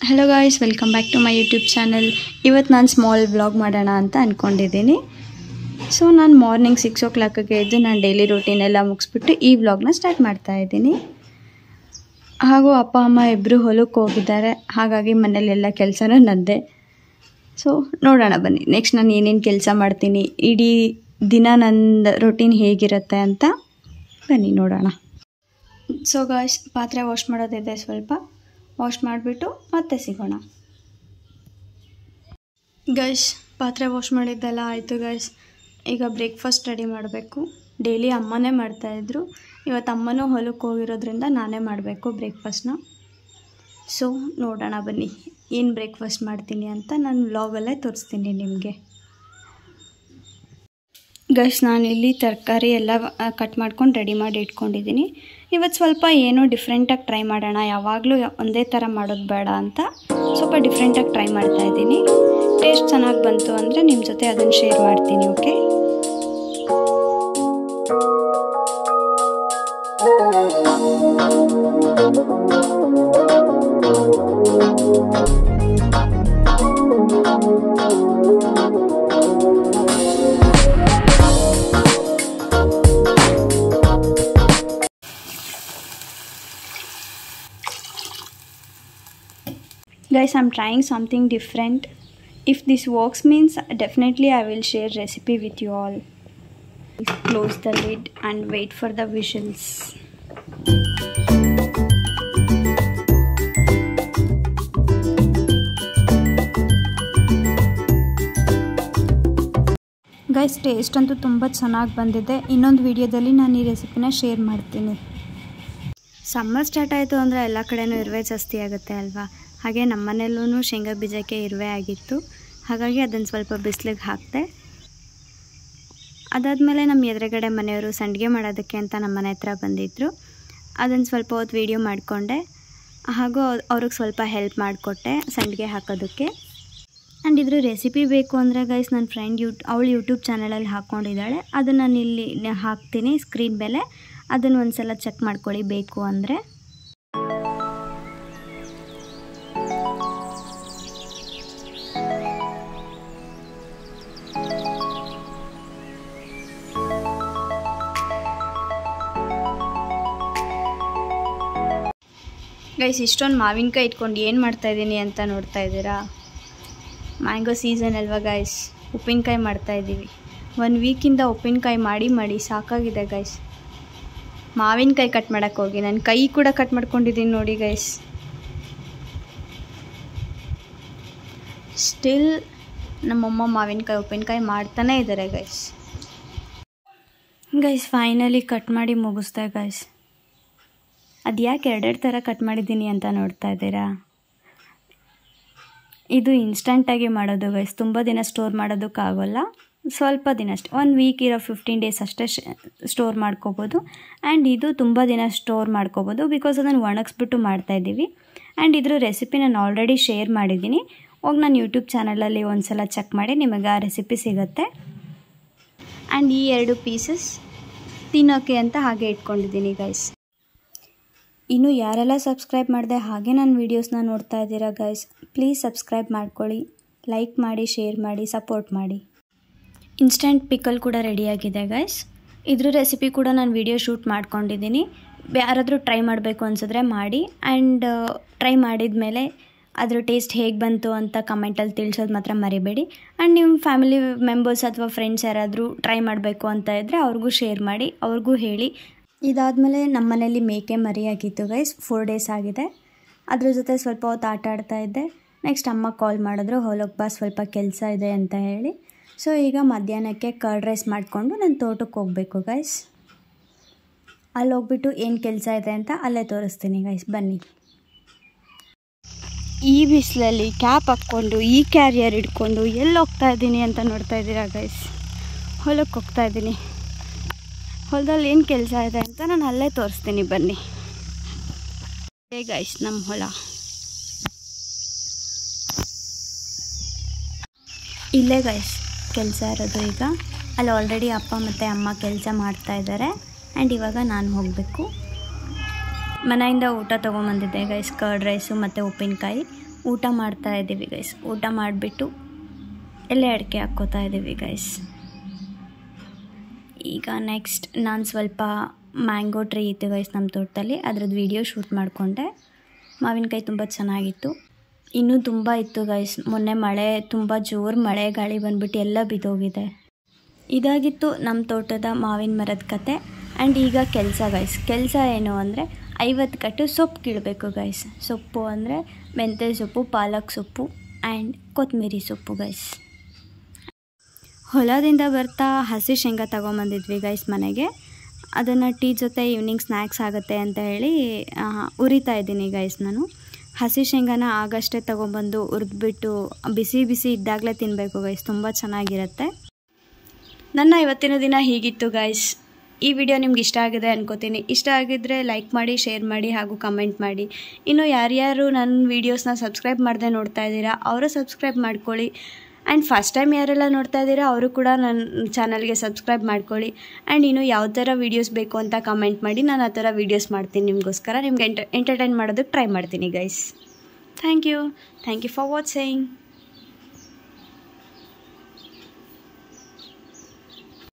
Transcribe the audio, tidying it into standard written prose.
Hello guys, welcome back to my YouTube channel. ಇವತ್ತು ನಾನು small vlog ಮಾಡೋಣ ಅಂತ ಅಂದ್ಕೊಂಡಿದ್ದೀನಿ. ಸೊ ನಾನು ಮಾರ್ನಿಂಗ್ 6 o'clock ಎದ್ದು ನಾನು ಡೈಲಿ ರೂಟೀನ್ ಎಲ್ಲ ಮುಗಿಸ್ಬಿಟ್ಟು ಈ ವ್ಲಾಗ್ನ ಸ್ಟಾರ್ಟ್ ಮಾಡ್ತಾಯಿದ್ದೀನಿ. ಹಾಗೂ ಅಪ್ಪ ಅಮ್ಮ ಇಬ್ಬರು ಹೊಲಕ್ಕೆ ಹೋಗಿದ್ದಾರೆ, ಹಾಗಾಗಿ ಮನೇಲೆಲ್ಲ ಕೆಲಸನೂ ನದ್ದೆ. ಸೊ ನೋಡೋಣ ಬನ್ನಿ, ನೆಕ್ಸ್ಟ್ ನಾನು ಏನೇನು ಕೆಲಸ ಮಾಡ್ತೀನಿ, ಇಡೀ ದಿನ ನನ್ನ ರೂಟೀನ್ ಹೇಗಿರುತ್ತೆ ಅಂತ ಬನ್ನಿ ನೋಡೋಣ. ಸೊ ಗಾಯ್ಸ್, ಪಾತ್ರೆ ವಾಶ್ ಮಾಡೋದಿದೆ, ಸ್ವಲ್ಪ ವಾಶ್ ಮಾಡಿಬಿಟ್ಟು ಮತ್ತೆ ಸಿಗೋಣ. ಗೈಸ್, ಪಾತ್ರೆ ವಾಶ್ ಮಾಡಿದ್ದೆಲ್ಲ ಆಯಿತು ಗೈಸ್. ಈಗ ಬ್ರೇಕ್ಫಾಸ್ಟ್ ರೆಡಿ ಮಾಡಬೇಕು. ಡೈಲಿ ಅಮ್ಮನೇ ಮಾಡ್ತಾಯಿದ್ರು, ಇವತ್ತು ಅಮ್ಮನೂ ಹೊಲಕ್ಕೆ ಹೋಗಿರೋದ್ರಿಂದ ನಾನೇ ಮಾಡಬೇಕು ಬ್ರೇಕ್ಫಾಸ್ಟ್ನ. ಸೊ ನೋಡೋಣ ಬನ್ನಿ ಏನು ಬ್ರೇಕ್ಫಾಸ್ಟ್ ಮಾಡ್ತೀನಿ ಅಂತ ನಾನು ವ್ಲಾಗಲ್ಲೇ ತೋರಿಸ್ತೀನಿ ನಿಮಗೆ. ಗೈಸ್, ನಾನಿಲ್ಲಿ ತರಕಾರಿ ಎಲ್ಲ ಕಟ್ ಮಾಡ್ಕೊಂಡು ರೆಡಿ ಮಾಡಿ ಇಟ್ಕೊಂಡಿದ್ದೀನಿ. ಇವತ್ತು ಸ್ವಲ್ಪ ಏನೋ ಡಿಫ್ರೆಂಟಾಗಿ ಟ್ರೈ ಮಾಡೋಣ, ಯಾವಾಗಲೂ ಒಂದೇ ಥರ ಮಾಡೋದು ಬೇಡ ಅಂತ ಸ್ವಲ್ಪ ಡಿಫ್ರೆಂಟಾಗಿ ಟ್ರೈ ಮಾಡ್ತಾಯಿದ್ದೀನಿ. ಟೇಸ್ಟ್ ಚೆನ್ನಾಗಿ ಬಂತು ಅಂದರೆ ನಿಮ್ಮ ಜೊತೆ ಅದನ್ನು ಶೇರ್ ಮಾಡ್ತೀನಿ. Okay, guys, I'm trying something different. If this works means definitely I will share recipe with you all. Close the lid and wait for the whistles. Guys, taste ಅಂತೂ ತುಂಬ ಚೆನ್ನಾಗಿ ಬಂದಿದೆ. ಇನ್ನೊಂದು ವಿಡಿಯೋದಲ್ಲಿ ನಾನು ಈ ರೆಸಿಪಿನ ಶೇರ್ ಮಾಡ್ತೀನಿ. ಸಮ್ಮರ್ ಸ್ಟಾರ್ಟ್ ಆಯಿತು ಅಂದರೆ ಎಲ್ಲ ಕಡೆನೂ ಇರುವೆ ಜಾಸ್ತಿ ಆಗುತ್ತೆ ಅಲ್ವಾ, ಹಾಗೆ ನಮ್ಮ ಮನೆಯಲ್ಲೂ ಶೇಂಗಾ ಬೀಜಕ್ಕೆ ಇರುವೆ ಆಗಿತ್ತು, ಹಾಗಾಗಿ ಅದನ್ನು ಸ್ವಲ್ಪ ಬಿಸಿಲಿಗೆ ಹಾಕಿದೆ. ಅದಾದಮೇಲೆ ನಮ್ಮ ಎದುರುಗಡೆ ಮನೆಯವರು ಸಂಡಿಗೆ ಮಾಡೋದಕ್ಕೆ ಅಂತ ನಮ್ಮ ಮನೆ ಹತ್ರ ಬಂದಿದ್ದರು. ಅದನ್ನು ಸ್ವಲ್ಪ ಹೊತ್ತು ವೀಡಿಯೋ ಮಾಡಿಕೊಂಡೆ, ಹಾಗೂ ಅವ್ರಿಗೆ ಸ್ವಲ್ಪ ಹೆಲ್ಪ್ ಮಾಡಿಕೊಟ್ಟೆ ಸಂಡಿಗೆ ಹಾಕೋದಕ್ಕೆ. ಆ್ಯಂಡ್ ಇದ್ರ ರೆಸಿಪಿ ಬೇಕು ಅಂದರೆ ಗೈಸ್, ನನ್ನ ಫ್ರೆಂಡ್ ಅವಳು ಯೂಟ್ಯೂಬ್ ಚಾನಲಲ್ಲಿ ಹಾಕ್ಕೊಂಡಿದ್ದಾಳೆ, ಅದನ್ನು ನಾನು ಇಲ್ಲಿ ಹಾಕ್ತೀನಿ ಸ್ಕ್ರೀನ್ ಮೇಲೆ. ಅದನ್ನು ಒಂದು ಸಲ ಚೆಕ್ ಮಾಡ್ಕೊಳ್ಳಿ ಬೇಕು ಅಂದರೆ. ಗೈಸ್, ಇಷ್ಟೊಂದು ಮಾವಿನಕಾಯಿ ಇಟ್ಕೊಂಡು ಏನು ಮಾಡ್ತಾಯಿದ್ದೀನಿ ಅಂತ ನೋಡ್ತಾ ಇದ್ದೀರಾ? ಮ್ಯಾಂಗೋ ಸೀಸನ್ ಅಲ್ವಾ ಗೈಸ್, ಉಪ್ಪಿನಕಾಯಿ ಮಾಡ್ತಾಯಿದ್ದೀವಿ. 1 ವೀಕಿಂದ ಉಪ್ಪಿನಕಾಯಿ ಮಾಡಿ ಸಾಕಾಗಿದೆ ಗೈಸ್. ಮಾವಿನಕಾಯಿ ಕಟ್ ಮಾಡೋಕ್ಕೆ ಹೋಗಿ ನನ್ನ ಕೈ ಕೂಡ ಕಟ್ ಮಾಡ್ಕೊಂಡಿದ್ದೀನಿ ನೋಡಿ ಗೈಸ್. ಸ್ಟಿಲ್ ನಮ್ಮಮ್ಮ ಮಾವಿನಕಾಯಿ ಉಪ್ಪಿನಕಾಯಿ ಮಾಡ್ತಾನೇ ಇದ್ದಾರೆ ಗೈಸ್. ಗೈಸ್, ಫೈನಲಿ ಕಟ್ ಮಾಡಿ ಮುಗಿಸ್ದೆ ಗೈಸ್. ಅದು ಯಾಕೆ 2 ಥರ ಕಟ್ ಮಾಡಿದ್ದೀನಿ ಅಂತ ನೋಡ್ತಾ ಇದ್ದೀರಾ? ಇದು ಇನ್ಸ್ಟಂಟಾಗಿ ಮಾಡೋದು ಗೈಸ್, ತುಂಬ ದಿನ ಸ್ಟೋರ್ ಮಾಡೋದಕ್ಕಾಗೋಲ್ಲ, ಸ್ವಲ್ಪ ದಿನ ಅಷ್ಟೇ, 1 ವೀಕ್ ಇರೋ 15 ಡೇಸ್ ಅಷ್ಟೇ ಸ್ಟೋರ್ ಮಾಡ್ಕೋಬೋದು. ಆ್ಯಂಡ್ ಇದು ತುಂಬ ದಿನ ಸ್ಟೋರ್ ಮಾಡ್ಕೋಬೋದು, ಬಿಕಾಸ್ ಅದನ್ನು ಒಣಗಿಸ್ಬಿಟ್ಟು ಮಾಡ್ತಾಯಿದ್ದೀವಿ. ಆ್ಯಂಡ್ ಇದ್ರ ರೆಸಿಪಿ ನಾನು ಆಲ್ರೆಡಿ ಶೇರ್ ಮಾಡಿದ್ದೀನಿ, ಹೋಗಿ ನಾನು ಯೂಟ್ಯೂಬ್ ಚಾನಲಲ್ಲಿ ಒಂದು ಸಲ ಚೆಕ್ ಮಾಡಿ ನಿಮಗೆ ಆ ರೆಸಿಪಿ ಸಿಗುತ್ತೆ. ಆ್ಯಂಡ್ ಈ 2 ಪೀಸಸ್ ತಿನ್ನೋಕ್ಕೆ ಅಂತ ಹಾಗೆ ಇಟ್ಕೊಂಡಿದ್ದೀನಿ ಗೈಸ್. ಇನ್ನು ಯಾರೆಲ್ಲ ಸಬ್ಸ್ಕ್ರೈಬ್ ಮಾಡಿದೆ ಹಾಗೆ ನನ್ನ ವೀಡಿಯೋಸ್ನ ನೋಡ್ತಾ ಇದ್ದೀರಾ ಗೈಸ್, ಪ್ಲೀಸ್ ಸಬ್ಸ್ಕ್ರೈಬ್ ಮಾಡ್ಕೊಳ್ಳಿ, ಲೈಕ್ ಮಾಡಿ, ಶೇರ್ ಮಾಡಿ, ಸಪೋರ್ಟ್ ಮಾಡಿ. ಇನ್ಸ್ಟಂಟ್ ಪಿಕಲ್ ಕೂಡ ರೆಡಿಯಾಗಿದೆ ಗೈಸ್. ಇದ್ರ ರೆಸಿಪಿ ಕೂಡ ನಾನು ವಿಡಿಯೋ ಶೂಟ್ ಮಾಡ್ಕೊಂಡಿದ್ದೀನಿ, ಯಾರಾದರೂ ಟ್ರೈ ಮಾಡಬೇಕು ಅನ್ಸಿದ್ರೆ ಮಾಡಿ. ಆ್ಯಂಡ್ ಟ್ರೈ ಮಾಡಿದ ಮೇಲೆ ಅದ್ರ ಟೇಸ್ಟ್ ಹೇಗೆ ಬಂತು ಅಂತ ಕಮೆಂಟಲ್ಲಿ ತಿಳಿಸೋದು ಮಾತ್ರ ಮರಿಬೇಡಿ. ಆ್ಯಂಡ್ ನಿಮ್ಮ ಫ್ಯಾಮಿಲಿ ಮೆಂಬರ್ಸ್ ಅಥವಾ ಫ್ರೆಂಡ್ಸ್ ಯಾರಾದರೂ ಟ್ರೈ ಮಾಡಬೇಕು ಅಂತ ಇದ್ದರೆ ಅವ್ರಿಗೂ ಶೇರ್ ಮಾಡಿ, ಅವ್ರಿಗೂ ಹೇಳಿ. ಇದಾದಮೇಲೆ ನಮ್ಮ ಮನೇಲಿ ಮೇಕೆ ಮರಿಯಾಗಿತ್ತು ಗೈಸ್, 4 ಡೇಸ್ ಆಗಿದೆ. ಅದ್ರ ಜೊತೆ ಸ್ವಲ್ಪ ಹೊತ್ತು ಆಟ ಆಡ್ತಾಯಿದ್ದೆ. ನೆಕ್ಸ್ಟ್ ಅಮ್ಮ ಕಾಲ್ ಮಾಡಿದ್ರು, ಹೊಲಕ್ಕೆ ಬಾ ಸ್ವಲ್ಪ ಕೆಲಸ ಇದೆ ಅಂತ ಹೇಳಿ. ಸೊ ಈಗ ಮಧ್ಯಾಹ್ನಕ್ಕೆ ಕರ್ಡ್ ರೈಸ್ ಮಾಡಿಕೊಂಡು ನಾನು ತೋಟಕ್ಕೆ ಹೋಗಬೇಕು ಗೈಸ್. ಅಲ್ಲಿ ಹೋಗ್ಬಿಟ್ಟು ಏನು ಕೆಲಸ ಇದೆ ಅಂತ ಅಲ್ಲೇ ತೋರಿಸ್ತೀನಿ ಗೈಸ್, ಬನ್ನಿ. ಈ ಬಿಸಿಲಲ್ಲಿ ಕ್ಯಾಪ್ ಹಾಕ್ಕೊಂಡು ಈ ಕ್ಯಾರಿಯರ್ ಹಿಡ್ಕೊಂಡು ಎಲ್ಲಿ ಹೋಗ್ತಾ ಇದ್ದೀನಿ ಅಂತ ನೋಡ್ತಾ ಇದ್ದೀರಾ ಗೈಸ್? ಹೊಲಕ್ಕೆ ಹೋಗ್ತಾ ಇದ್ದೀನಿ. ಹೊಲದಲ್ಲಿ ಏನು ಕೆಲಸ ಇದೆ ಅಂತ ನಾನು ಅಲ್ಲೇ ತೋರಿಸ್ತೀನಿ ಬನ್ನಿ. ಹೇ ಗೈಸ್, ನಮ್ಮ ಹೊಲ ಇಲ್ಲೇ ಗೈಸ್ ಕೆಲಸ ಇರೋದು. ಈಗ ಅಲ್ಲಿ ಆಲ್ರೆಡಿ ಅಪ್ಪ ಮತ್ತು ಅಮ್ಮ ಕೆಲಸ ಮಾಡ್ತಾಯಿದ್ದಾರೆ. ಆ್ಯಂಡ್ ಇವಾಗ ನಾನು ಹೋಗಬೇಕು. ಮನೆಯಿಂದ ಊಟ ತೊಗೊಂಬಂದಿದ್ದೆ ಗೈಸ್, ಕರ್ಡ್ ರೈಸು ಮತ್ತು ಉಪ್ಪಿನಕಾಯಿ. ಊಟ ಮಾಡ್ತಾ ಇದ್ದೀವಿ ಗೈಸ್. ಊಟ ಮಾಡಿಬಿಟ್ಟು ಎಲೆ ಅಡಿಕೆ ಹಾಕ್ಕೋತಾ ಇದ್ದೀವಿ ಗೈಸ್. ಈಗ ನೆಕ್ಸ್ಟ್ ನಾನು ಸ್ವಲ್ಪ ಮ್ಯಾಂಗೋ ಟ್ರೀ ಇತ್ತು ಗೈಸ್ ನಮ್ಮ ತೋಟದಲ್ಲಿ, ಅದ್ರದ್ದು ವಿಡಿಯೋ ಶೂಟ್ ಮಾಡಿಕೊಂಡೆ. ಮಾವಿನಕಾಯಿ ತುಂಬ ಚೆನ್ನಾಗಿತ್ತು. ಇನ್ನೂ ತುಂಬ ಇತ್ತು ಗೈಸ್. ಮೊನ್ನೆ ಮಳೆ, ತುಂಬ ಜೋರು ಮಳೆ ಗಾಳಿ ಬಂದುಬಿಟ್ಟು ಎಲ್ಲ ಬಿದ್ದೋಗಿದೆ. ಇದಾಗಿತ್ತು ನಮ್ಮ ತೋಟದ ಮಾವಿನ ಮರದ ಕತೆ. ಆ್ಯಂಡ್ ಈಗ ಕೆಲಸ ಗೈಸ್. ಕೆಲಸ ಏನು ಅಂದರೆ 50 ಕಟ್ಟು ಸೊಪ್ಪು ಕೀಳಬೇಕು ಗೈಸ್. ಸೊಪ್ಪು ಅಂದರೆ ಮೆಂತ್ಯ ಸೊಪ್ಪು, ಪಾಲಕ್ ಸೊಪ್ಪು ಆ್ಯಂಡ್ ಕೊತ್ತಂಬರಿ ಸೊಪ್ಪು ಗೈಸ್. ಹೊಲದಿಂದ ಬರ್ತಾ ಹಸಿ ಶೇಂಗಾ ತೊಗೊಂಬಂದಿದ್ವಿ ಗೈಸ್ ಮನೆಗೆ. ಅದನ್ನು ಟೀ ಜೊತೆ ಈವ್ನಿಂಗ್ ಸ್ನ್ಯಾಕ್ಸ್ ಆಗುತ್ತೆ ಅಂತ ಹೇಳಿ ಉರಿತಾ ಇದ್ದೀನಿ ಗೈಸ್. ನಾನು ಹಸಿ ಶೇಂಗಾನ ಆಗಷ್ಟೇ ತೊಗೊಂಬಂದು ಹುರಿದ್ಬಿಟ್ಟು ಬಿಸಿ ಬಿಸಿ ಇದ್ದಾಗಲೇ ತಿನ್ನಬೇಕು ಗೈಸ್, ತುಂಬ ಚೆನ್ನಾಗಿರುತ್ತೆ. ನನ್ನ ಇವತ್ತಿನ ದಿನ ಹೀಗಿತ್ತು ಗೈಸ್. ಈ ವಿಡಿಯೋ ನಿಮ್ಗೆ ಇಷ್ಟ ಆಗಿದೆ ಅನ್ಕೋತೀನಿ. ಇಷ್ಟ ಆಗಿದ್ದರೆ ಲೈಕ್ ಮಾಡಿ, ಶೇರ್ ಮಾಡಿ ಹಾಗೂ ಕಮೆಂಟ್ ಮಾಡಿ. ಇನ್ನು ಯಾರ್ಯಾರು ನನ್ನ ವೀಡಿಯೋಸ್ನ ಸಬ್ಸ್ಕ್ರೈಬ್ ಮಾಡದೆ ನೋಡ್ತಾ ಇದ್ದೀರಾ ಅವರು ಸಬ್ಸ್ಕ್ರೈಬ್ ಮಾಡ್ಕೊಳ್ಳಿ. ಆ್ಯಂಡ್ ಫಸ್ಟ್ ಟೈಮ್ ಯಾರೆಲ್ಲ ನೋಡ್ತಾ ಇದ್ದೀರಾ ಅವರು ಕೂಡ ನನ್ನ ಚಾನಲ್ಗೆ ಸಬ್ಸ್ಕ್ರೈಬ್ ಮಾಡ್ಕೊಳ್ಳಿ. ಆ್ಯಂಡ್ ಇನ್ನು ಯಾವ ಥರ ವೀಡಿಯೋಸ್ ಬೇಕು ಅಂತ ಕಮೆಂಟ್ ಮಾಡಿ, ನಾನು ಆ ಥರ ವೀಡಿಯೋಸ್ ಮಾಡ್ತೀನಿ ನಿಮಗೋಸ್ಕರ. ನಿಮ್ಗೆ ಎಂಟರ್ಟೈನ್ ಮಾಡೋದಕ್ಕೆ ಟ್ರೈ ಮಾಡ್ತೀನಿ guys. Thank you for watching.